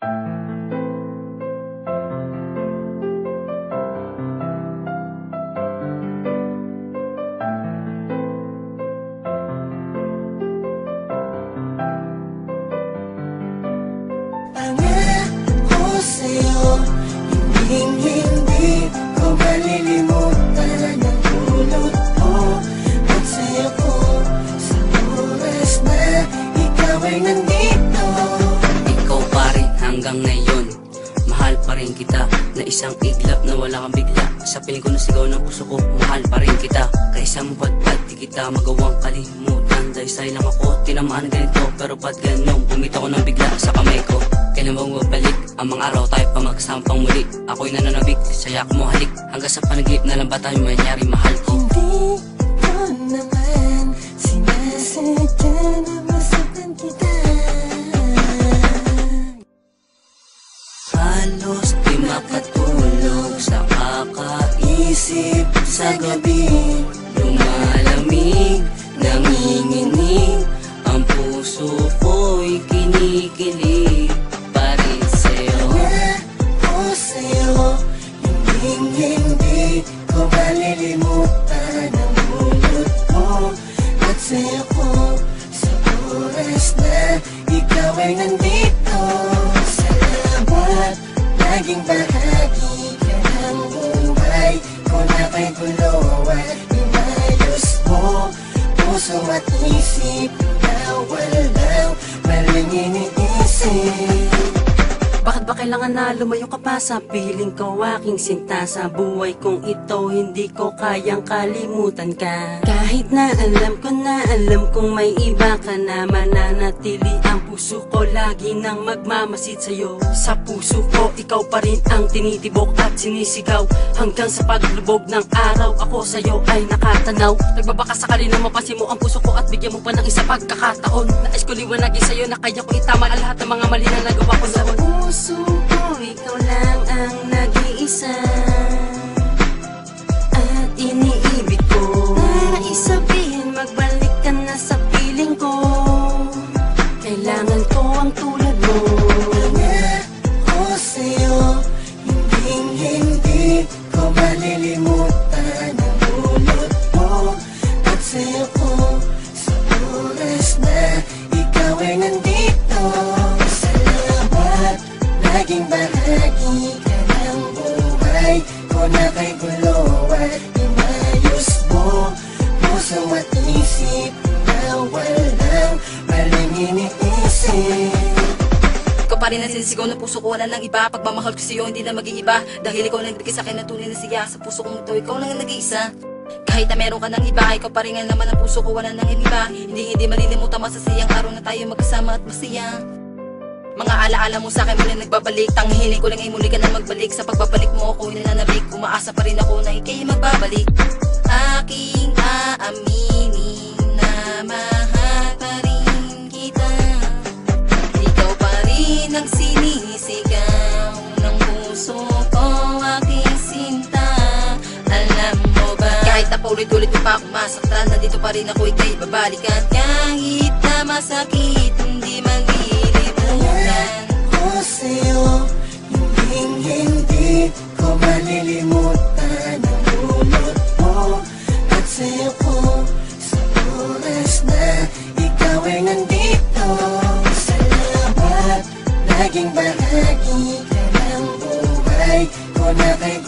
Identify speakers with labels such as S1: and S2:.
S1: Pangako sa'yo, hindi ko malilimutan ang dulot mo at sa'yo ko sa oras na ikaw ay nandito.
S2: Ikaw pa rin hanggang ngayon, mahal pa rin kita, na isang iglap na wala kang bigla. Sa piling ko na sigaw ng puso ko, mahal pa rin kita. Kaysa mo ba't di kita magawang kalimutan? Dahil sa'yo lang ako, tinamaan ganito. Pero ba't ganun, bumitaw ko ng bigla sa kamay ko. Kailan bang mabalik ang mga araw tayo pa magsampang muli? Ako'y nananabik, saya ko mo halik. Hanggang sa panagip na lang ba tayo mangyari, mahal ko?
S1: Hindi ko naman sinasadya na masaktan kita.
S2: Halos di makatulog sa kakaisip sa gabi. Lumalamig, nanginginig, ang puso ko'y kinikilig pa rin sa'yo.
S1: Pangako sa'yo, hindi ko malilimutan ang dulot mo at sa'yo ko sa oras na ikaw ay nandito. Salamat, naging bahagi ka ng buhay ko na kay gulo at inayos mo puso at isip na walang maling iniisip.
S2: Bakit ba kailangan na lumayo ka pa sa piling ko, aking sinta? Sa buhay kong ito, hindi ko kayang kalimutan ka. Kahit na alam kong may iba ka na, mananatili ang puso ko lagi nang magmamasid sa'yo. Sa puso ko, ikaw pa rin ang tinitibok at sinisigaw. Hanggang sa paglubog ng araw, ako sa'yo ay nakatanaw. Nagbabaka sakali na mapansin mo ang puso ko at bigyan mo pa ng isa pagkakataon. Nais ko liwanagin sa'yo na kaya ko itama ang lahat ng mga mali na nagawa ko noon.
S1: Puso ko, ikaw lang ang nag-iisa at iniibig ko. Nais sabihin, magbalik ka na sa piling ko. Kailangan ko ang tulad mo. Pangako sa'yo, hindi ko malilimutan ang dulot mo at sa'yo ko sa oras na ikaw ay nandito. Salamat, naging bahagi ka ng buhay ko na kay gulo at inayos mo puso at isip na walang maling iniisip.
S2: Ikaw pa rin ang sinisigaw ng puso ko, wala nang iba. Pagmamahal ko sa'yo, hindi na mag-iiba. Dahil ikaw lang nagbigay sa'kin na tunay na siya. Sa puso kong ito, ikaw lang ang nag-iisa. Kahit na meron ka ng iba, ikaw pa rin ang laman ng puso ko, wala nang iba. Hindi malilimutan masasayang araw na tayo magkasama at masaya. Mga alaala mo sa'kin muli nagbabalik. Tanghiling ko lang ay muli ka na magbalik. Sa pagbabalik mo ako nananabik. Umaasa pa rin ako na ikay magbabalik. Aking aaminin na mahal pa rin kita. Ikaw pa rin ang sinisigaw ng puso ko, aking sinta. Alam mo ba, kahit na paulit-ulit mo pa akong masaktan, nandito pa rin ako ikay babalikan. Kahit na masakit, hindi malilimutan.
S1: Pangako sa'yo, hindi ko malilimutan ang dulot mo at sa'yo ko sa oras na ikaw ay nandito. Salamat, naging bahagi ka ng buhay ko na kay